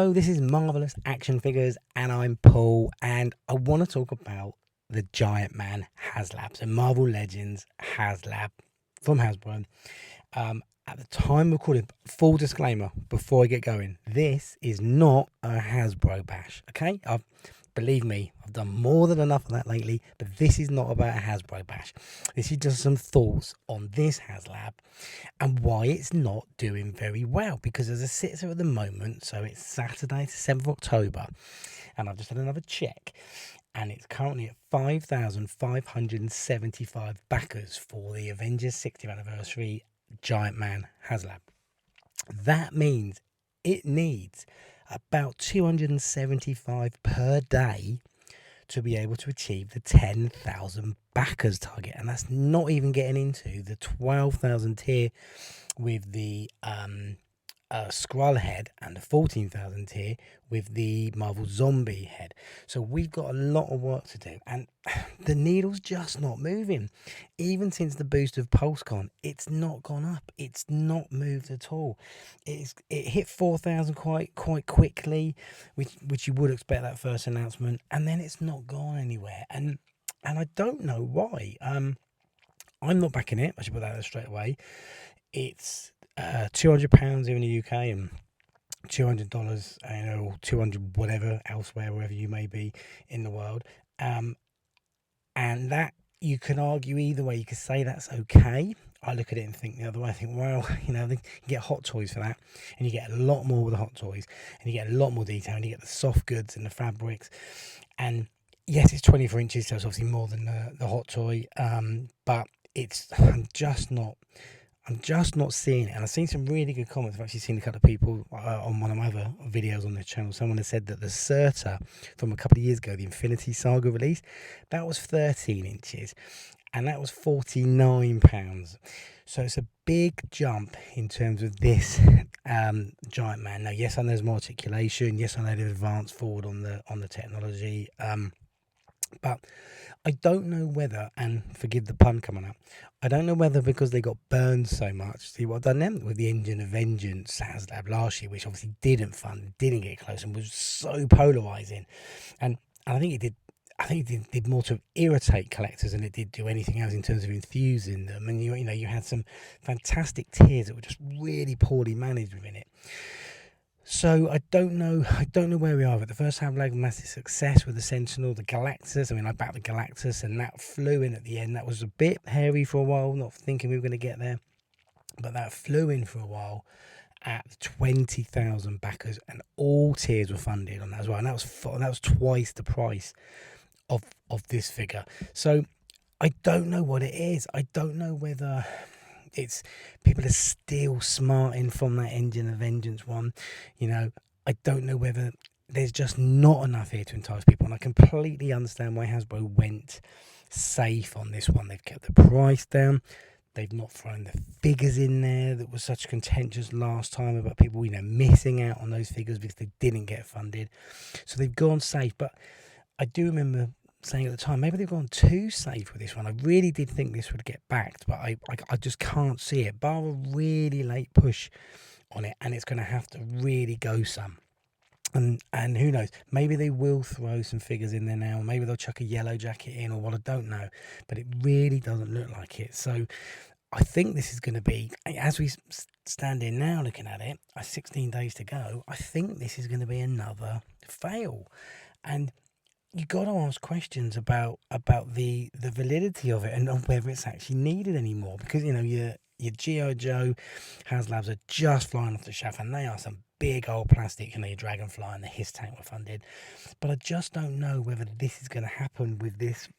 Hello, this is Marvelous Action Figures, and I'm Paul, and I want to talk about the Giant-Man Haslab, so Marvel Legends Haslab from Hasbro. At the time of recording, full disclaimer before I get going, this is not a Hasbro bash, okay? Believe me, I've done more than enough of that lately, but this is not about a Hasbro bash. This is just some thoughts on this Haslab and why it's not doing very well. Because as I sit here at the moment, so it's Saturday, the 7th of October, and I've just had another check, and it's currently at 5,575 backers for the Avengers 60th anniversary Giant-Man Haslab. That means it needs about 275 per day to be able to achieve the 10,000 backers target, and that's not even getting into the 12,000 tier with the Skrull head and the 14,000 tier with the Marvel Zombie head. So we've got a lot of work to do, and the needle's just not moving. Even since the boost of PulseCon, it's not gone up. It's not moved at all. It hit 4,000 quite quickly, which you would expect that first announcement, and then it's not gone anywhere. And I don't know why. I'm not backing it. I should put that there straight away. It's £200 here in the UK and $200, or 200 whatever elsewhere, wherever you may be in the world. And that, you can argue either way. You could say that's okay. I look at it and think the other way. I think, well, you get Hot Toys for that, and you get a lot more with the Hot Toys, and you get a lot more detail, and you get the soft goods and the fabrics. And yes, it's 24 inches, so it's obviously more than the Hot Toy, but I'm just not seeing it. And I've seen some really good comments. I've actually seen a couple of people on one of my other videos on the channel. Someone has said that the Serta from a couple of years ago, the Infinity Saga release, that was 13 inches and that was £49. So it's a big jump in terms of this Giant-Man. Now, yes, I know there's more articulation. Yes, I know they've advanced forward on the technology. But I don't know whether, and forgive the pun coming up, I don't know whether because they got burned so much. See what I've done then with the Engine of Vengeance Haslab last year, which obviously didn't fund, didn't get close, and was so polarizing. And I think it did more to irritate collectors than it did do anything else in terms of infusing them. And you had some fantastic tiers that were just really poorly managed within it. So I don't know where we are. But the first Haslab, massive success with the Sentinel, the Galactus. I mean, I backed the Galactus, and that flew in at the end. That was a bit hairy for a while, not thinking we were going to get there, but that flew in for a while at 20,000 backers, and all tiers were funded on that as well. And that was twice the price of this figure. So I don't know what it is. I don't know whether it's people are still smarting from that Engine of Vengeance one. I don't know whether there's just not enough here to entice people, and I completely understand why Hasbro went safe on this one. They've kept the price down. They've not thrown the figures in there that was such contentious last time about people missing out on those figures because they didn't get funded. So they've gone safe. But I do remember saying at the time, maybe they've gone too safe with this one. I really did think this would get backed, but I just can't see it, bar a really late push on it, and it's going to have to really go some. And who knows, maybe they will throw some figures in there now, or maybe they'll chuck a yellow jacket in, or what, I don't know, but it really doesn't look like it. So I think this is going to be, as we stand in now looking at it, 16 days to go, I think this is going to be another fail. And you got to ask questions about the validity of it and whether it's actually needed anymore, because your G.I. Joe Haslabs are just flying off the shaft, and they are some big old plastic. Your Dragonfly and the Hiss Tank were funded, but I just don't know whether this is going to happen with this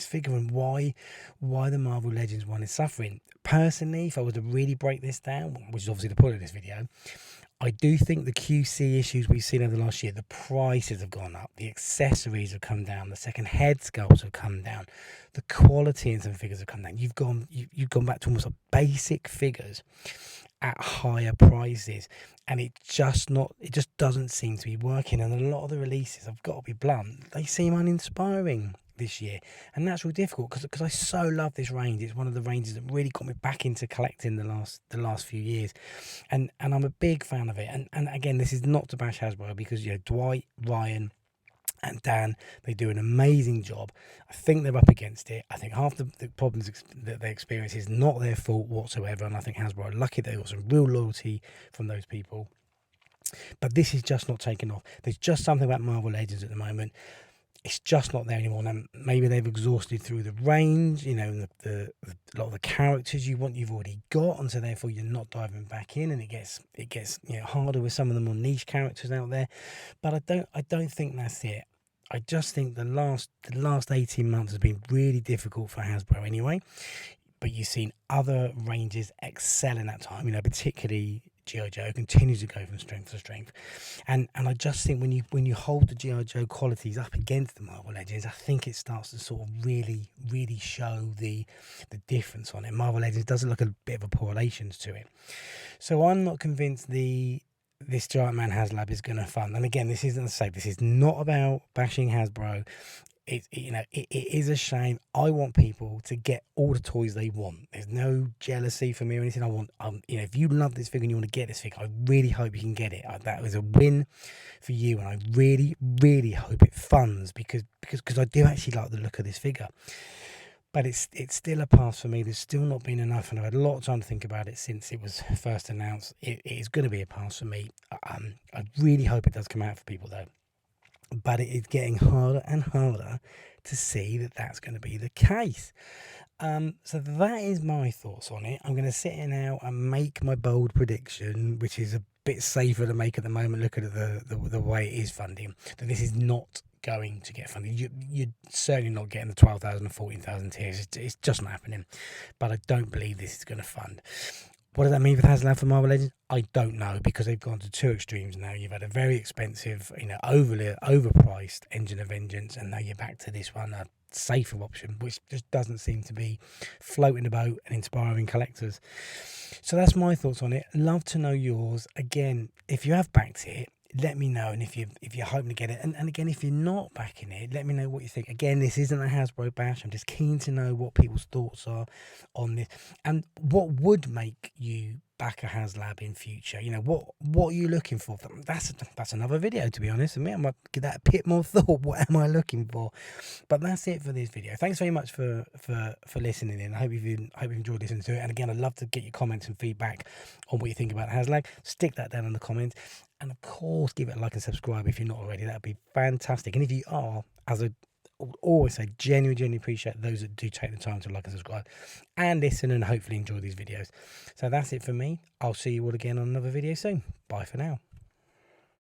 figure, and why the Marvel Legends one is suffering. Personally, if I was to really break this down, which is obviously the point of this video, I do think the QC issues we've seen over the last year, the prices have gone up, the accessories have come down, the second head sculpts have come down, the quality in some figures have come down. You've gone back to almost basic figures at higher prices, and it just doesn't seem to be working. And a lot of the releases, I've got to be blunt, they seem uninspiring. this year, and that's real difficult because I so love this range. It's one of the ranges that really got me back into collecting the last few years, and I'm a big fan of it. And again, this is not to bash Hasbro, because Dwight, Ryan, and Dan, they do an amazing job. I think they're up against it. I think half the problems that they experience is not their fault whatsoever, and I think Hasbro are lucky they got some real loyalty from those people. But this is just not taking off. There's just something about Marvel Legends at the moment. It's just not there anymore. Now, maybe they've exhausted through the range, a lot of the characters you've already got, and so therefore you're not diving back in, and it gets harder with some of the more niche characters out there. But I don't think that's it. I just think the last 18 months has been really difficult for Hasbro anyway. But you've seen other ranges excel in that time, particularly G.I. Joe continues to go from strength to strength. And I just think when you hold the G.I. Joe qualities up against the Marvel Legends, I think it starts to sort of really, really show the difference on it. Marvel Legends does look a bit of a correlations to it. So I'm not convinced this Giant-Man Haslab is going to fund. And again, this is not about bashing Hasbro. It is a shame. I want people to get all the toys they want. There's no jealousy for me or anything. I want, if you love this figure and you want to get this figure, I really hope you can get it. That was a win for you, and I really, really hope it funds because I do actually like the look of this figure. But it's still a pass for me. There's still not been enough, and I've had a lot of time to think about it since it was first announced. It is going to be a pass for me. I really hope it does come out for people though. But it is getting harder and harder to see that that's going to be the case. So that is my thoughts on it. I'm going to sit here now and make my bold prediction, which is a bit safer to make at the moment. Look at the way it is funding. That this is not going to get funded. You're certainly not getting the 12,000 or 14,000 tiers. It's just not happening. But I don't believe this is going to fund. What does that mean for Haslab for Marvel Legends? I don't know, because they've gone to two extremes now. You've had a very expensive, overpriced Engine of Vengeance, and now you're back to this one, a safer option, which just doesn't seem to be floating the boat and inspiring collectors. So that's my thoughts on it. Love to know yours. Again, if you have backed it, let me know, and if you're hoping to get it, and again, if you're not backing it, let me know what you think. Again, this isn't a Hasbro bash. I'm just keen to know what people's thoughts are on this, and what would make you back a Haslab in future. What are you looking for? That's another video, to be honest. I might give that a bit more thought. What am I looking for? But that's it for this video. Thanks very much for listening in. I hope you've enjoyed listening to it. And again, I'd love to get your comments and feedback on what you think about Haslab. Stick that down in the comments. And of course, give it a like and subscribe if you're not already. That'd be fantastic. And if you are, as I always say, genuinely appreciate those that do take the time to like and subscribe and listen, and hopefully enjoy these videos. So that's it for me. I'll see you all again on another video soon. Bye for now.